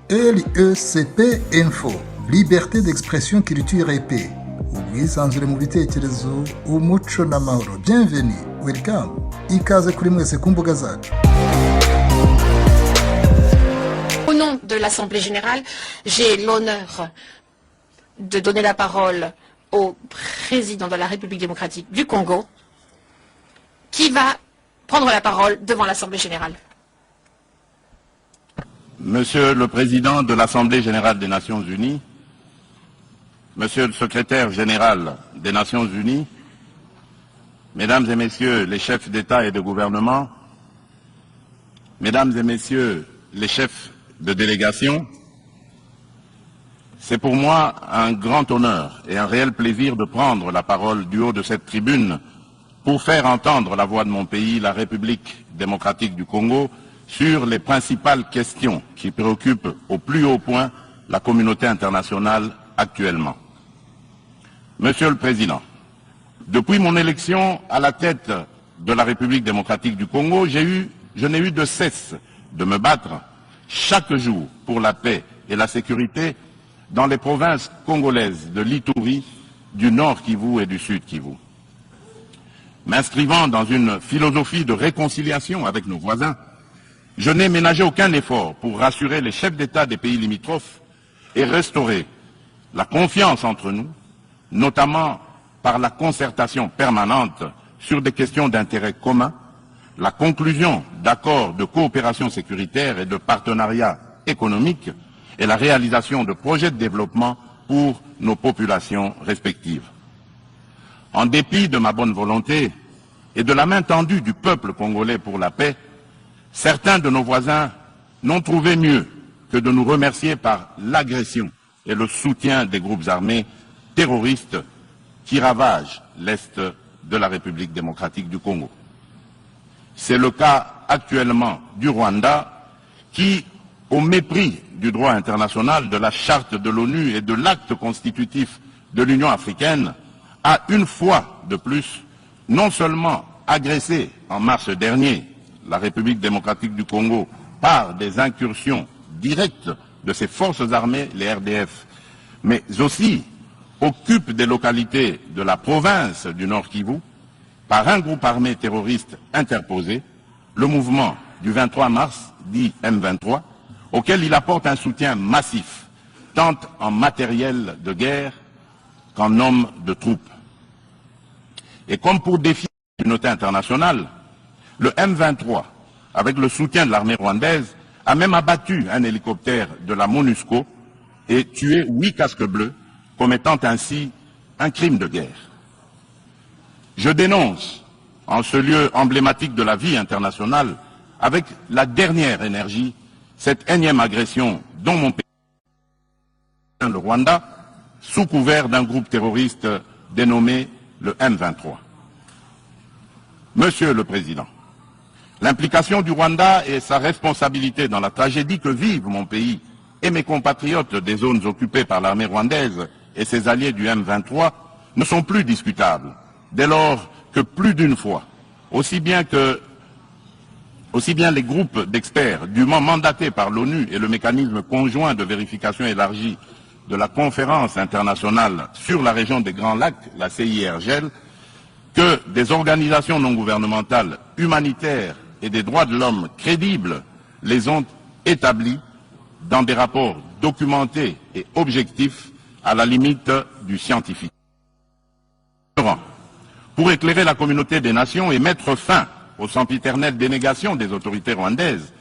LECP Info, liberté d'expression, culture et paix. Ubwisanzure mu bitekerezo, umuco n'amahoro. Bienvenue, welcome. Ikaze kuri mwese ku mbuga zacu. Au nom de l'Assemblée générale, j'ai l'honneur de donner la parole au président de la République démocratique du Congo, qui va prendre la parole devant l'Assemblée générale. Monsieur le Président de l'Assemblée générale des Nations unies, Monsieur le Secrétaire général des Nations unies, Mesdames et Messieurs les chefs d'État et de gouvernement, Mesdames et Messieurs les chefs de délégation, c'est pour moi un grand honneur et un réel plaisir de prendre la parole du haut de cette tribune pour faire entendre la voix de mon pays, la République démocratique du Congo, sur les principales questions qui préoccupent au plus haut point la communauté internationale actuellement. Monsieur le Président, depuis mon élection à la tête de la République démocratique du Congo, je n'ai eu de cesse de me battre chaque jour pour la paix et la sécurité dans les provinces congolaises de l'Ituri, du Nord Kivu et du Sud Kivu. M'inscrivant dans une philosophie de réconciliation avec nos voisins, je n'ai ménagé aucun effort pour rassurer les chefs d'État des pays limitrophes et restaurer la confiance entre nous, notamment par la concertation permanente sur des questions d'intérêt commun, la conclusion d'accords de coopération sécuritaire et de partenariat économique et la réalisation de projets de développement pour nos populations respectives. En dépit de ma bonne volonté et de la main tendue du peuple congolais pour la paix, certains de nos voisins n'ont trouvé mieux que de nous remercier par l'agression et le soutien des groupes armés terroristes qui ravagent l'Est de la République démocratique du Congo. C'est le cas actuellement du Rwanda qui, au mépris du droit international, de la charte de l'ONU et de l'acte constitutif de l'Union africaine, a une fois de plus non seulement agressé en mars dernier la République démocratique du Congo par des incursions directes de ses forces armées, les RDF, mais aussi occupe des localités de la province du Nord Kivu par un groupe armé terroriste interposé, le mouvement du 23 mars, dit M23, auquel il apporte un soutien massif, tant en matériel de guerre qu'en hommes de troupes. Et comme pour défier la communauté internationale, le M23, avec le soutien de l'armée rwandaise, a même abattu un hélicoptère de la MONUSCO et tué 8 casques bleus, commettant ainsi un crime de guerre. Je dénonce, en ce lieu emblématique de la vie internationale, avec la dernière énergie, cette énième agression dont mon pays, le Rwanda, sous couvert d'un groupe terroriste dénommé le M23. Monsieur le Président, l'implication du Rwanda et sa responsabilité dans la tragédie que vivent mon pays et mes compatriotes des zones occupées par l'armée rwandaise et ses alliés du M23 ne sont plus discutables, dès lors que plus d'une fois, aussi bien les groupes d'experts dûment mandatés par l'ONU et le mécanisme conjoint de vérification élargie de la conférence internationale sur la région des Grands Lacs, la CIRGL, que des organisations non gouvernementales humanitaires et des droits de l'homme crédibles les ont établis dans des rapports documentés et objectifs à la limite du scientifique. Pour éclairer la communauté des nations et mettre fin aux sempiternelles dénégations des autorités rwandaises,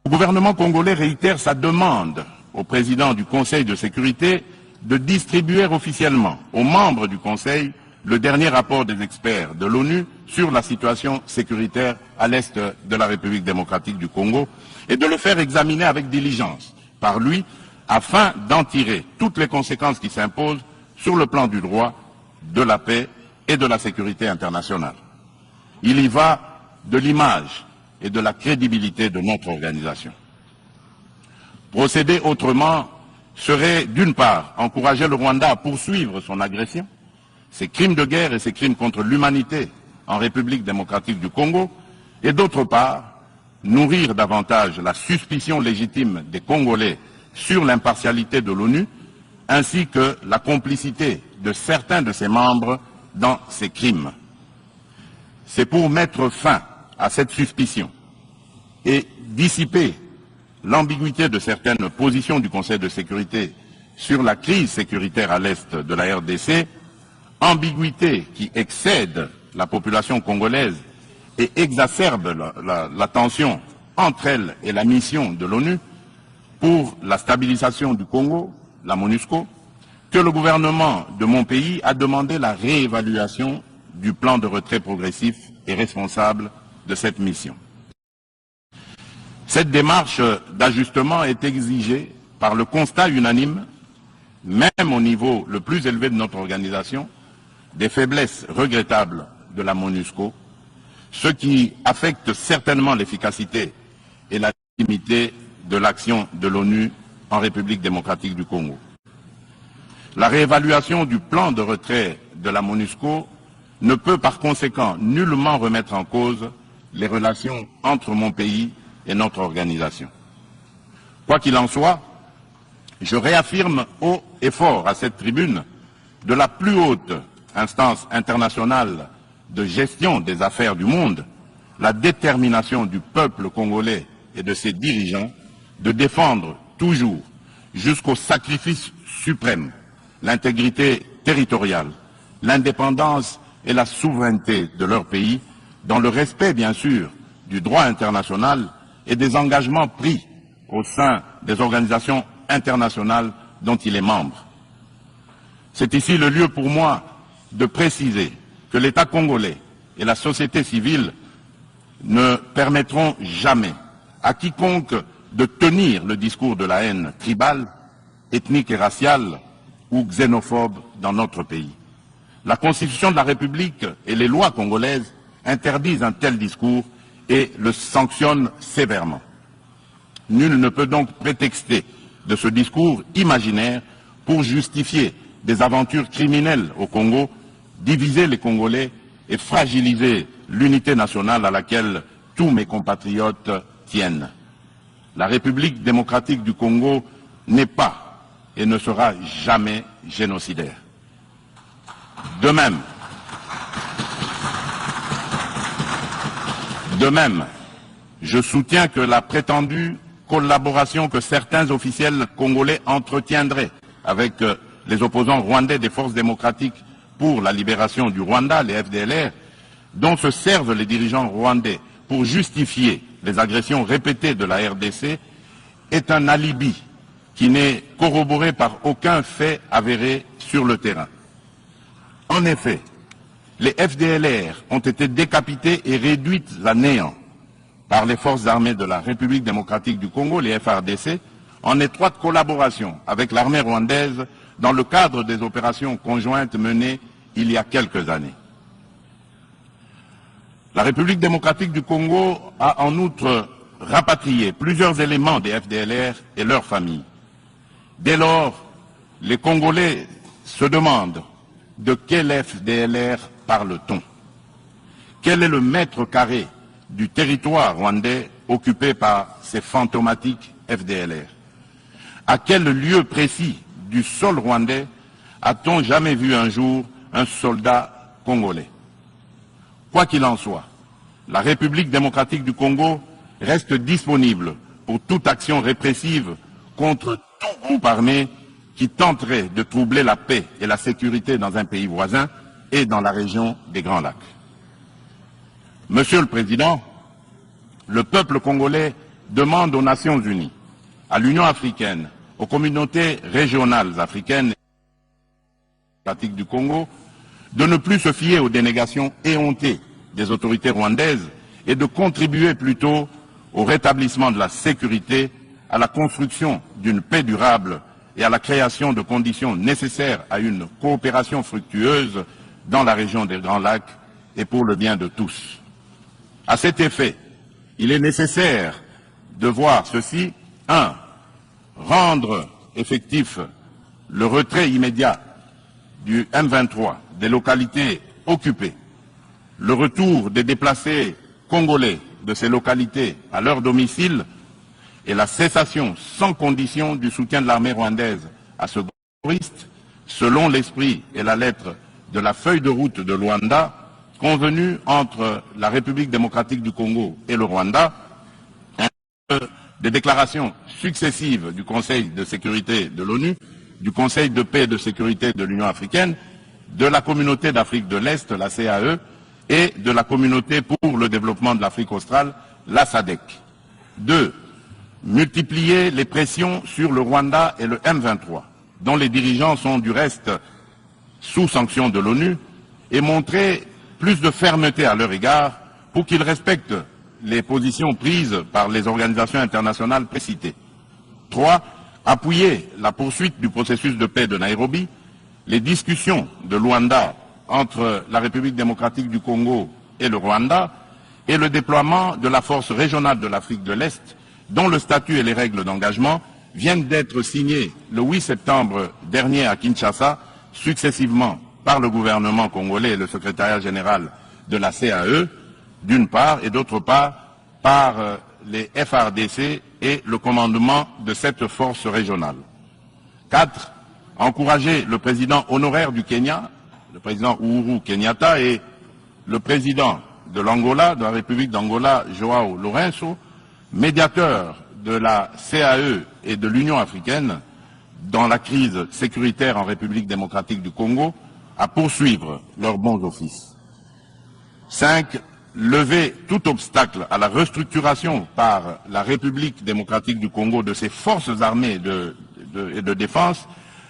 le gouvernement congolais réitère sa demande au président du Conseil de sécurité de distribuer officiellement aux membres du Conseil le dernier rapport des experts de l'ONU sur la situation sécuritaire à l'est de la République démocratique du Congo et de le faire examiner avec diligence par lui afin d'en tirer toutes les conséquences qui s'imposent sur le plan du droit, de la paix et de la sécurité internationale. Il y va de l'image et de la crédibilité de notre organisation. Procéder autrement serait, d'une part, encourager le Rwanda à poursuivre son agression, ses crimes de guerre et ses crimes contre l'humanité en République démocratique du Congo, et d'autre part, nourrir davantage la suspicion légitime des Congolais sur l'impartialité de l'ONU, ainsi que la complicité de certains de ses membres dans ces crimes. C'est pour mettre fin à cette suspicion et dissiper l'ambiguïté de certaines positions du Conseil de sécurité sur la crise sécuritaire à l'est de la RDC, ambiguïté qui excède la population congolaise et exacerbe la tension entre elle et la mission de l'ONU pour la stabilisation du Congo, la MONUSCO, que le gouvernement de mon pays a demandé la réévaluation du plan de retrait progressif et responsable de cette mission. Cette démarche d'ajustement est exigée par le constat unanime, même au niveau le plus élevé de notre organisation, des faiblesses regrettables de la MONUSCO, ce qui affecte certainement l'efficacité et la légitimité de l'action de l'ONU en République démocratique du Congo. La réévaluation du plan de retrait de la MONUSCO ne peut par conséquent nullement remettre en cause les relations entre mon pays et notre organisation. Quoi qu'il en soit, je réaffirme haut et fort à cette tribune de la plus haute instance internationale de gestion des affaires du monde, la détermination du peuple congolais et de ses dirigeants de défendre toujours, jusqu'au sacrifice suprême, l'intégrité territoriale, l'indépendance et la souveraineté de leur pays, dans le respect, bien sûr, du droit international et des engagements pris au sein des organisations internationales dont il est membre. C'est ici le lieu pour moi de préciser que l'État congolais et la société civile ne permettront jamais à quiconque de tenir le discours de la haine tribale, ethnique et raciale ou xénophobe dans notre pays. La Constitution de la République et les lois congolaises interdisent un tel discours et le sanctionnent sévèrement. Nul ne peut donc prétexter de ce discours imaginaire pour justifier des aventures criminelles au Congo, diviser les Congolais et fragiliser l'unité nationale à laquelle tous mes compatriotes tiennent. La République démocratique du Congo n'est pas et ne sera jamais génocidaire. De même, je soutiens que la prétendue collaboration que certains officiels congolais entretiendraient avec les opposants rwandais des forces démocratiques pour la libération du Rwanda, les FDLR, dont se servent les dirigeants rwandais pour justifier les agressions répétées de la RDC, est un alibi qui n'est corroboré par aucun fait avéré sur le terrain. En effet, les FDLR ont été décapités et réduites à néant par les forces armées de la République démocratique du Congo, les FARDC, en étroite collaboration avec l'armée rwandaise dans le cadre des opérations conjointes menées il y a quelques années. La République démocratique du Congo a en outre rapatrié plusieurs éléments des FDLR et leurs familles. Dès lors, les Congolais se demandent de quel FDLR parle-t-on? Quel est le mètre carré du territoire rwandais occupé par ces fantomatiques FDLR? À quel lieu précis du sol rwandais a-t-on jamais vu un jour un soldat congolais? Quoi qu'il en soit, la République démocratique du Congo reste disponible pour toute action répressive contre tout groupe armé qui tenterait de troubler la paix et la sécurité dans un pays voisin et dans la région des Grands Lacs. Monsieur le Président, le peuple congolais demande aux Nations Unies, à l'Union africaine, aux communautés régionales africaines et démocratiques du Congo, de ne plus se fier aux dénégations éhontées des autorités rwandaises et de contribuer plutôt au rétablissement de la sécurité, à la construction d'une paix durable et à la création de conditions nécessaires à une coopération fructueuse dans la région des Grands Lacs et pour le bien de tous. À cet effet, il est nécessaire de voir ceci. 1. Rendre effectif le retrait immédiat du M23 des localités occupées, le retour des déplacés congolais de ces localités à leur domicile et la cessation sans condition du soutien de l'armée rwandaise à ce groupe terroriste, selon l'esprit et la lettre de la feuille de route de Luanda, convenue entre la République démocratique du Congo et le Rwanda, des déclarations successives du Conseil de sécurité de l'ONU, du Conseil de paix et de sécurité de l'Union africaine, de la Communauté d'Afrique de l'Est, la CAE, et de la Communauté pour le développement de l'Afrique australe, la SADC. 2. Multiplier les pressions sur le Rwanda et le M23, dont les dirigeants sont du reste sous sanction de l'ONU, et montrer plus de fermeté à leur égard pour qu'ils respectent les positions prises par les organisations internationales précitées. 3. Appuyer la poursuite du processus de paix de Nairobi, les discussions de Luanda entre la République démocratique du Congo et le Rwanda, et le déploiement de la force régionale de l'Afrique de l'Est, dont le statut et les règles d'engagement viennent d'être signés le 8 septembre dernier à Kinshasa, successivement par le gouvernement congolais et le secrétariat général de la CAE, d'une part, et d'autre part, par les FARDC et le commandement de cette force régionale. 4. Encourager le président honoraire du Kenya, le président Uhuru Kenyatta, et le président de l'Angola, de la République d'Angola, Joao Lourenço, médiateur de la CAE et de l'Union africaine dans la crise sécuritaire en République démocratique du Congo, à poursuivre leurs bons offices. 5. Lever tout obstacle à la restructuration par la République démocratique du Congo de ses forces armées et de défense,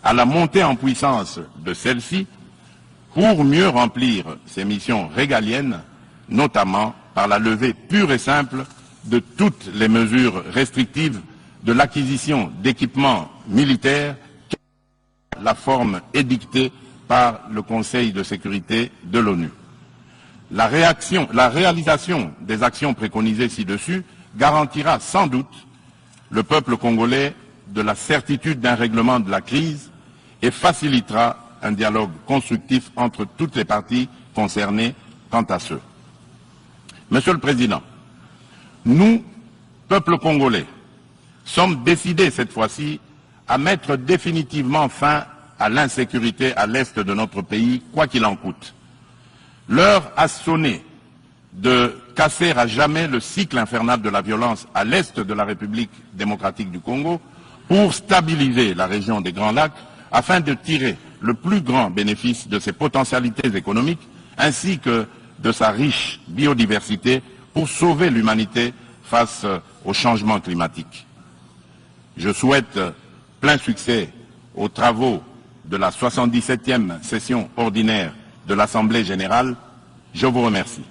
à la montée en puissance de celles-ci, pour mieux remplir ses missions régaliennes, notamment par la levée pure et simple de toutes les mesures restrictives de l'acquisition d'équipements militaires, la forme édictée par le Conseil de sécurité de l'ONU. La réalisation des actions préconisées ci-dessus garantira sans doute le peuple congolais de la certitude d'un règlement de la crise et facilitera un dialogue constructif entre toutes les parties concernées quant à ce. Monsieur le Président, nous, peuple congolais, sommes décidés cette fois-ci à mettre définitivement fin à l'insécurité à l'est de notre pays, quoi qu'il en coûte. L'heure a sonné de casser à jamais le cycle infernal de la violence à l'est de la République démocratique du Congo pour stabiliser la région des Grands Lacs afin de tirer le plus grand bénéfice de ses potentialités économiques ainsi que de sa riche biodiversité pour sauver l'humanité face au changement climatique. Je souhaite plein succès aux travaux de la 77e session ordinaire de l'Assemblée générale. Je vous remercie.